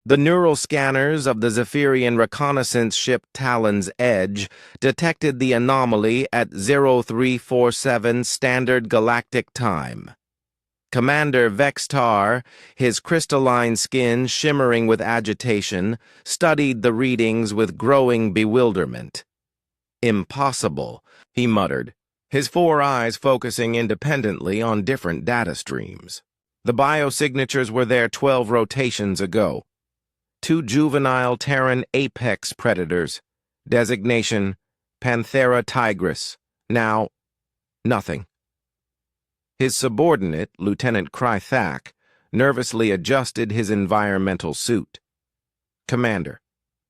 The neural scanners of the Zephyrian reconnaissance ship Talon's Edge detected the anomaly at 0347 Standard Galactic Time. Commander Vextar, his crystalline skin shimmering with agitation, studied the readings with growing bewilderment. "Impossible," he muttered, his four eyes focusing independently on different data streams. The biosignatures were there 12 rotations ago. Two juvenile Terran apex predators. Designation, Panthera tigris. Now, nothing. His subordinate, Lieutenant Krythak, nervously adjusted his environmental suit. "Commander,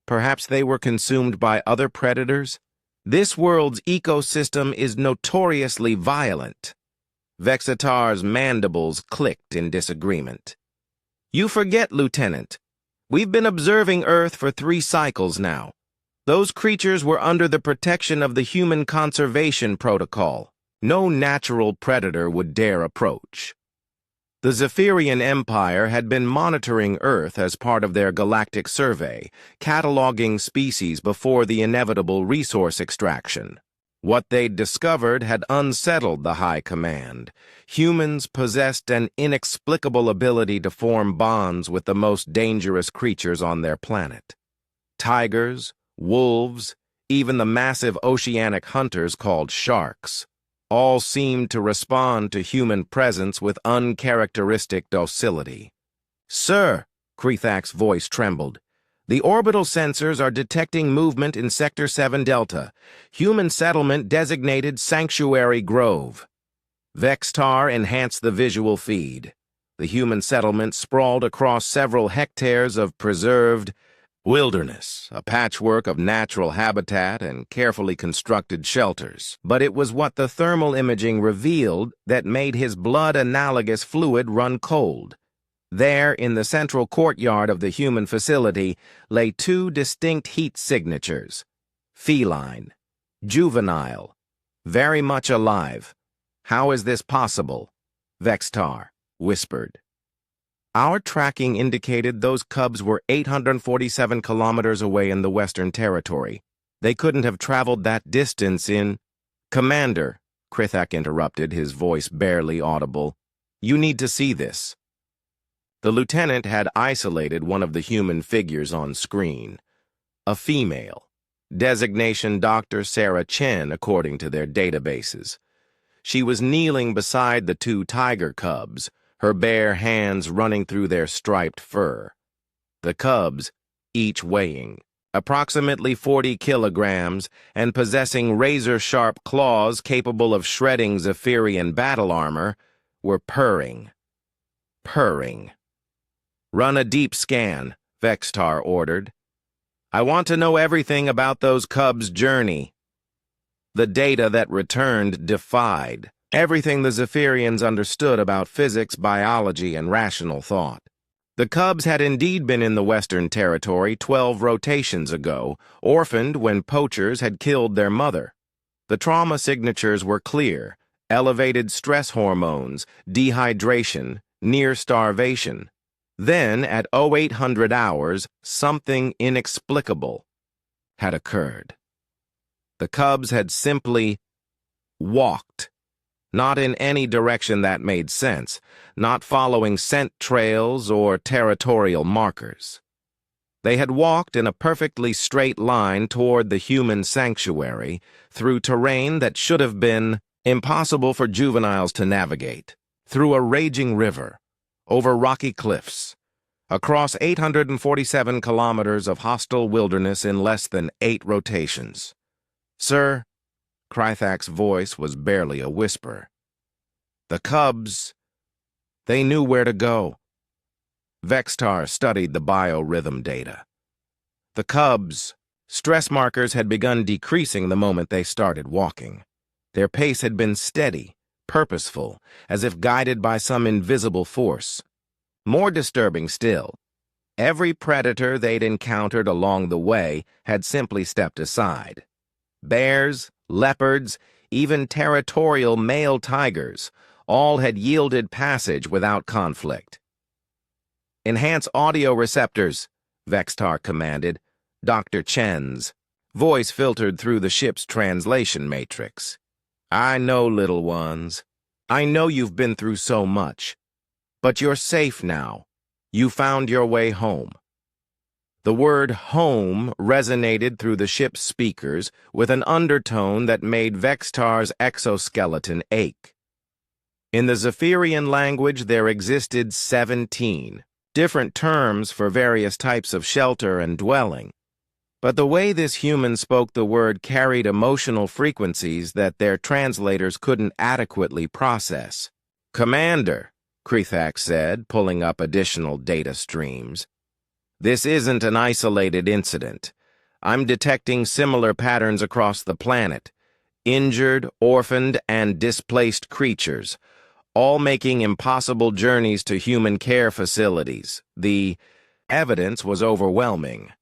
perhaps they were consumed by other predators? This world's ecosystem is notoriously violent." Vexitar's mandibles clicked in disagreement. "You forget, Lieutenant. We've been observing Earth for 3 cycles now. Those creatures were under the protection of the Human Conservation Protocol. No natural predator would dare approach." The Zephyrian Empire had been monitoring Earth as part of their galactic survey, cataloging species before the inevitable resource extraction. What they'd discovered had unsettled the High Command. Humans possessed an inexplicable ability to form bonds with the most dangerous creatures on their planet. Tigers, wolves, even the massive oceanic hunters called sharks, all seemed to respond to human presence with uncharacteristic docility. "Sir," Krythak's voice trembled, "the orbital sensors are detecting movement in Sector 7 Delta, human settlement designated Sanctuary Grove." Vextar enhanced the visual feed. The human settlement sprawled across several hectares of preserved wilderness, a patchwork of natural habitat and carefully constructed shelters. But it was what the thermal imaging revealed that made his blood-analogous fluid run cold. There, in the central courtyard of the human facility, lay 2 distinct heat signatures: feline, juvenile, very much alive. "How is this possible?" Vextar whispered. "Our tracking indicated those cubs were 847 kilometers away in the Western Territory. They couldn't have traveled that distance in—" "Commander," Krythak interrupted, his voice barely audible, "you need to see this." The lieutenant had isolated one of the human figures on screen. A female. Designation Dr. Sarah Chen, according to their databases. She was kneeling beside the 2 tiger cubs, her bare hands running through their striped fur. The cubs, each weighing approximately 40 kilograms and possessing razor-sharp claws capable of shredding Zephyrian battle armor, were purring. Purring. "Run a deep scan," Vextar ordered. "I want to know everything about those cubs' journey." The data that returned defied everything the Zephyrians understood about physics, biology, and rational thought. The cubs had indeed been in the Western Territory 12 rotations ago, orphaned when poachers had killed their mother. The trauma signatures were clear: elevated stress hormones, dehydration, near starvation. Then, at 0800 hours, something inexplicable had occurred. The cubs had simply walked. Not in any direction that made sense, not following scent trails or territorial markers. They had walked in a perfectly straight line toward the human sanctuary, through terrain that should have been impossible for juveniles to navigate, through a raging river, over rocky cliffs, across 847 kilometers of hostile wilderness in less than 8 rotations. "Sir," Krythak's voice was barely a whisper, "the cubs, they knew where to go." Vextar studied the biorhythm data. The cubs' stress markers had begun decreasing the moment they started walking. Their pace had been steady, purposeful, as if guided by some invisible force. More disturbing still, every predator they'd encountered along the way had simply stepped aside. Bears, leopards, even territorial male tigers, all had yielded passage without conflict. "Enhance audio receptors," Vextar commanded. Dr. Chen's voice filtered through the ship's translation matrix. I know, little ones. I know you've been through so much. But you're safe now. You found your way home. The word home resonated through the ship's speakers with an undertone that made Vextar's exoskeleton ache. In the Zephyrian language, there existed 17 different terms for various types of shelter and dwelling. But the way this human spoke the word carried emotional frequencies that their translators couldn't adequately process. Commander, Krethak said, pulling up additional data streams. This isn't an isolated incident. I'm detecting similar patterns across the planet. Injured, orphaned, and displaced creatures, all making impossible journeys to human care facilities. The evidence was overwhelming.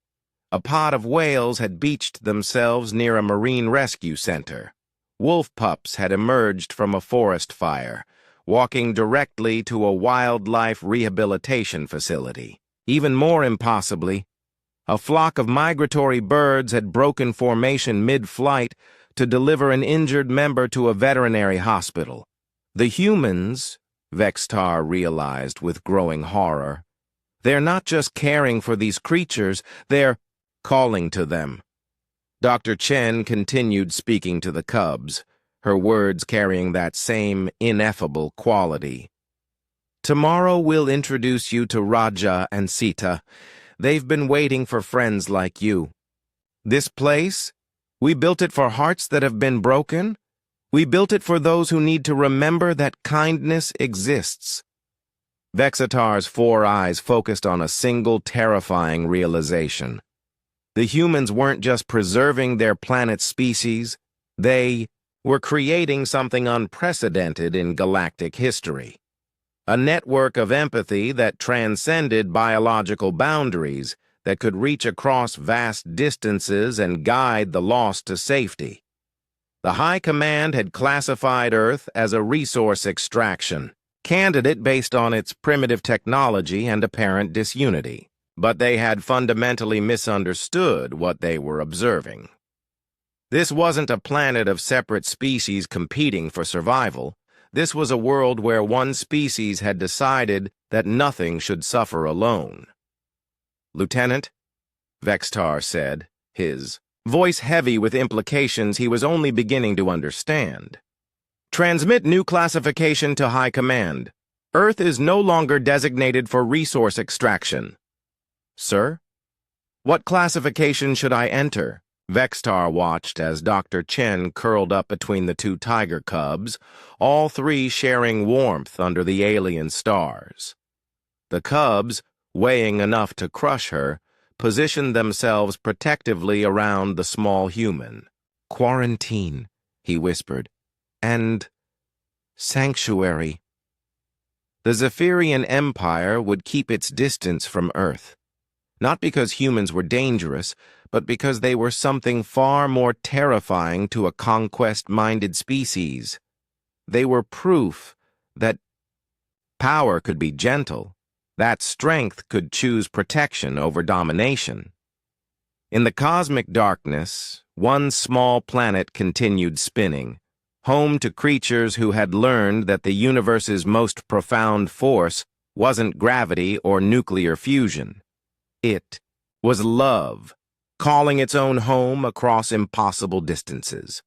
A pod of whales had beached themselves near a marine rescue center. Wolf pups had emerged from a forest fire, walking directly to a wildlife rehabilitation facility. Even more impossibly, a flock of migratory birds had broken formation mid-flight to deliver an injured member to a veterinary hospital. The humans, Vextar realized with growing horror, they're not just caring for these creatures, they're calling to them. Dr. Chen continued speaking to the cubs, her words carrying that same ineffable quality. Tomorrow we'll introduce you to Raja and Sita. They've been waiting for friends like you. This place, we built it for hearts that have been broken. We built it for those who need to remember that kindness exists. Vexitar's 4 eyes focused on a single terrifying realization. The humans weren't just preserving their planet's species, they were creating something unprecedented in galactic history. A network of empathy that transcended biological boundaries, that could reach across vast distances and guide the lost to safety. The High Command had classified Earth as a resource extraction candidate based on its primitive technology and apparent disunity. But they had fundamentally misunderstood what they were observing. This wasn't a planet of separate species competing for survival. This was a world where one species had decided that nothing should suffer alone. Lieutenant, Vextar said, his voice heavy with implications he was only beginning to understand. Transmit new classification to High Command. Earth is no longer designated for resource extraction. Sir? What classification should I enter? Vextar watched as Dr. Chen curled up between the 2 tiger cubs, all 3 sharing warmth under the alien stars. The cubs, weighing enough to crush her, positioned themselves protectively around the small human. Quarantine, he whispered, and sanctuary. The Zephyrian Empire would keep its distance from Earth. Not because humans were dangerous, but because they were something far more terrifying to a conquest-minded species. They were proof that power could be gentle, that strength could choose protection over domination. In the cosmic darkness, one small planet continued spinning, home to creatures who had learned that the universe's most profound force wasn't gravity or nuclear fusion. It was love, calling its own home across impossible distances.